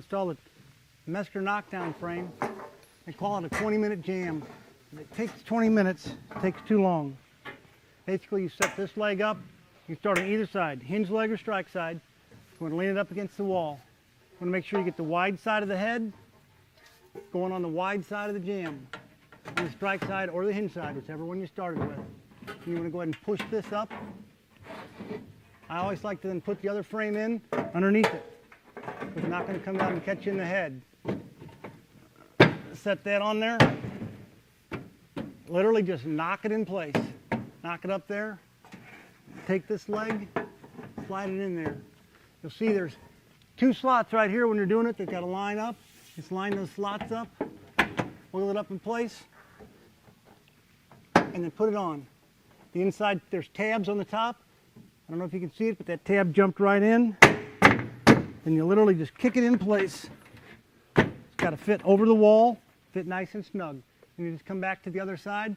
install a Mesker knockdown frame. They call it a 20-minute jam. And it takes 20 minutes, it takes too long. Basically, you set this leg up, you start on either side, hinge leg or strike side. You want to lean it up against the wall. You want to make sure you get the wide side of the head going on the wide side of the jam, on the strike side or the hinge side, whichever one you started with. And you want to go ahead and push this up. I always like to then put the other frame in underneath it. It's not going to come down and catch you in the head. Set that on there. Literally just knock it in place. Knock it up there. Take this leg, slide it in there. You'll see there's two slots right here when you're doing it. They've got to line up. Just line those slots up, wiggle it up in place, and then put it on. The inside, there's tabs on the top. I don't know if you can see it, but that tab jumped right in. And you literally just kick it in place. It's got to fit over the wall, fit nice and snug. And you just come back to the other side.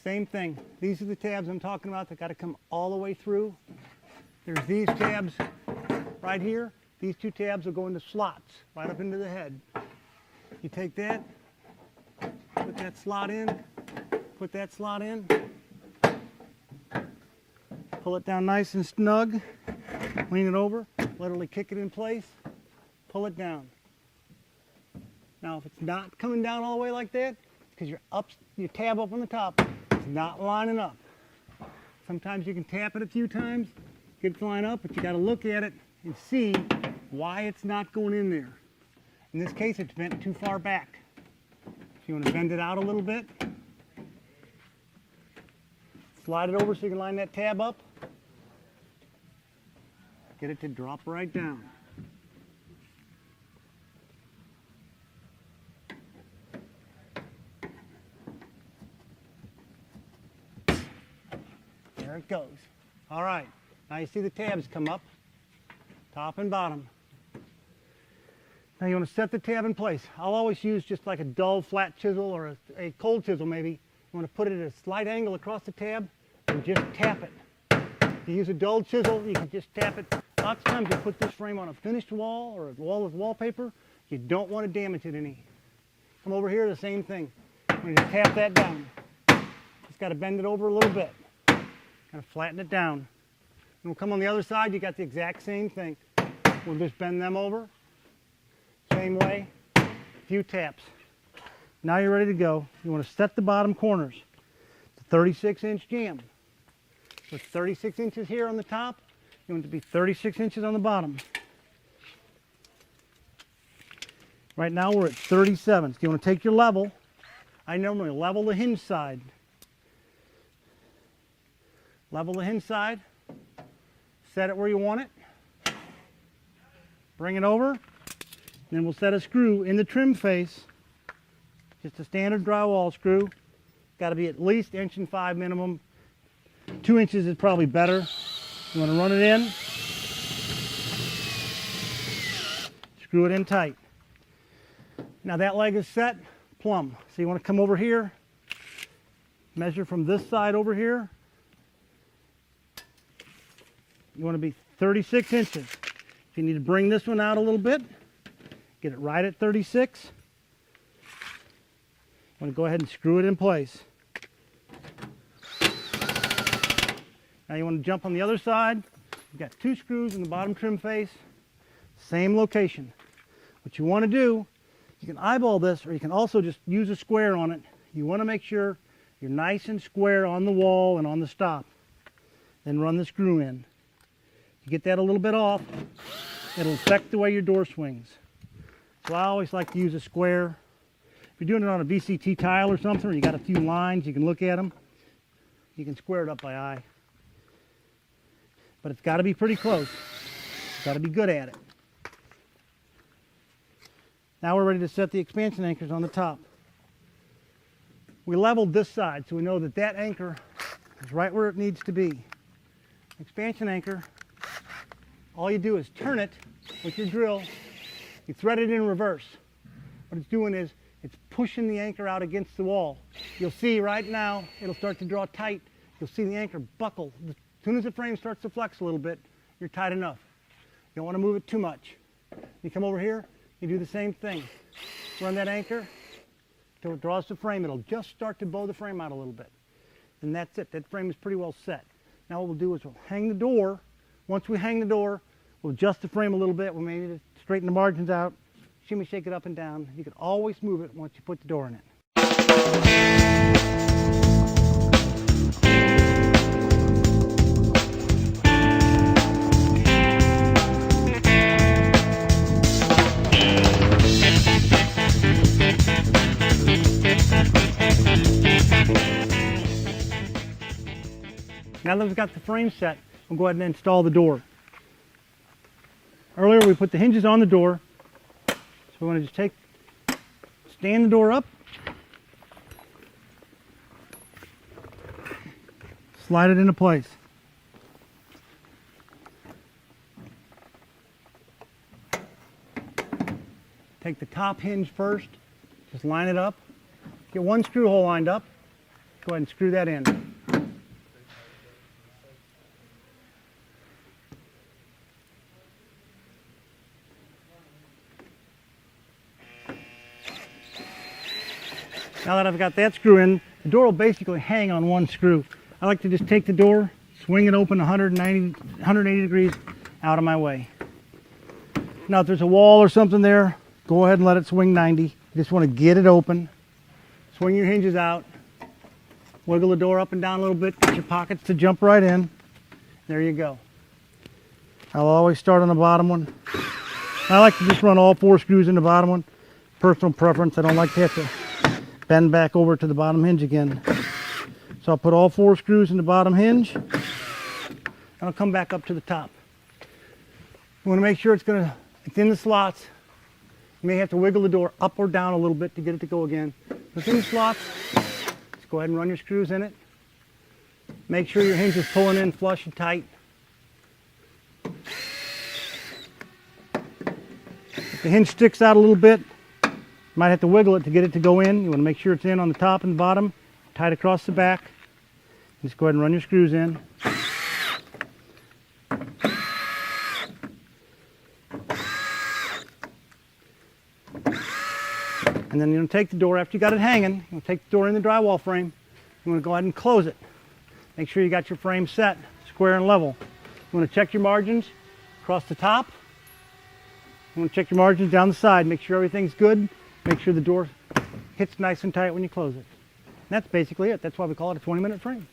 Same thing. These are the tabs I'm talking about that got to come all the way through. There's these tabs right here. These two tabs will go into slots right up into the head. You take that, put that slot in, put that slot in, pull it down nice and snug, lean it over, literally kick it in place, pull it down. Now if it's not coming down all the way like that, it's because your tab up on the top, it's not lining up. Sometimes you can tap it a few times, get it to line up, but you got to look at it and see why it's not going in there. In this case, it's bent too far back. If you want to bend it out a little bit, slide it over so you can line that tab up. Get it to drop right down. There it goes. All right, now you see the tabs come up, top and bottom. Now you want to set the tab in place. I'll always use just like a dull flat chisel or a cold chisel maybe. You want to put it at a slight angle across the tab and just tap it. If you use a dull chisel, you can just tap it. Lots of times you put this frame on a finished wall or a wall with wallpaper, you don't want to damage it any. Come over here, the same thing. You just tap that down. Just got to bend it over a little bit. Kind of flatten it down. And we'll come on the other side, you got the exact same thing. We'll just bend them over. Same way, a few taps. Now you're ready to go. You want to set the bottom corners. It's a 36-inch jam. With 36 inches here on the top, you want it to be 36 inches on the bottom. Right now we're at 37. So you want to take your level. I normally level the hinge side. Level the hinge side. Set it where you want it. Bring it over. Then we'll set a screw in the trim face, just a standard drywall screw. Got to be at least 1.5 inches minimum. 2 inches is probably better. You want to run it in, screw it in tight. Now that leg is set plumb. So you want to come over here, measure from this side over here. You want to be 36 inches. If you need to bring this one out a little bit, get it right at 36. I'm going to go ahead and screw it in place. Now you want to jump on the other side. You've got 2 screws in the bottom trim face. Same location. What you want to do, you can eyeball this or you can also just use a square on it. You want to make sure you're nice and square on the wall and on the stop. Then run the screw in. You get that a little bit off, it'll affect the way your door swings. So I always like to use a square. If you're doing it on a VCT tile or something, or you got a few lines, you can look at them. You can square it up by eye. But it's got to be pretty close. You've got to be good at it. Now we're ready to set the expansion anchors on the top. We leveled this side, so we know that that anchor is right where it needs to be. Expansion anchor, all you do is turn it with your drill. You thread it in reverse. What it's doing is it's pushing the anchor out against the wall. You'll see right now it'll start to draw tight. You'll see the anchor buckle. As soon as the frame starts to flex a little bit, you're tight enough. You don't want to move it too much. You come over here, You do the same thing. Run that anchor till it draws the frame. It'll just start to bow the frame out a little bit. And that's it. That frame is pretty well set. Now what we'll do is we'll hang the door. Once we hang the door, we'll adjust the frame a little bit. We may need to straighten the margins out. Shimmy, shake it up and down. You can always move it once you put the door in it. Now that we've got the frame set, we'll go ahead and install the door. Earlier we put the hinges on the door. So we want to just stand the door up, slide it into place. Take the top hinge first, just line it up. Get one screw hole lined up, go ahead and screw that in. Now that I've got that screw in, the door will basically hang on one screw. I like to just take the door, swing it open 180 degrees out of my way. Now if there's a wall or something there, go ahead and let it swing 90. You just want to get it open. Swing your hinges out. Wiggle the door up and down a little bit. Get your pockets to jump right in. There you go. I'll always start on the bottom one. I like to just run all 4 screws in the bottom one. Personal preference. I don't like to have to bend back over to the bottom hinge again. So I'll put all 4 screws in the bottom hinge and I'll come back up to the top. You want to make sure it's in the slots. You may have to wiggle the door up or down a little bit to get it to go again. If it's in the slots, just go ahead and run your screws in it. Make sure your hinge is pulling in flush and tight. If the hinge sticks out a little bit, you might have to wiggle it to get it to go in. You want to make sure it's in on the top and the bottom, tight across the back. Just go ahead and run your screws in. And then you're going to take the door, after you got it hanging, you're going to take the door in the drywall frame. You want to go ahead and close it. Make sure you got your frame set, square and level. You want to check your margins across the top. You want to check your margins down the side. Make sure everything's good. Make sure the door hits nice and tight when you close it. And that's basically it. That's why we call it a 20-minute frame.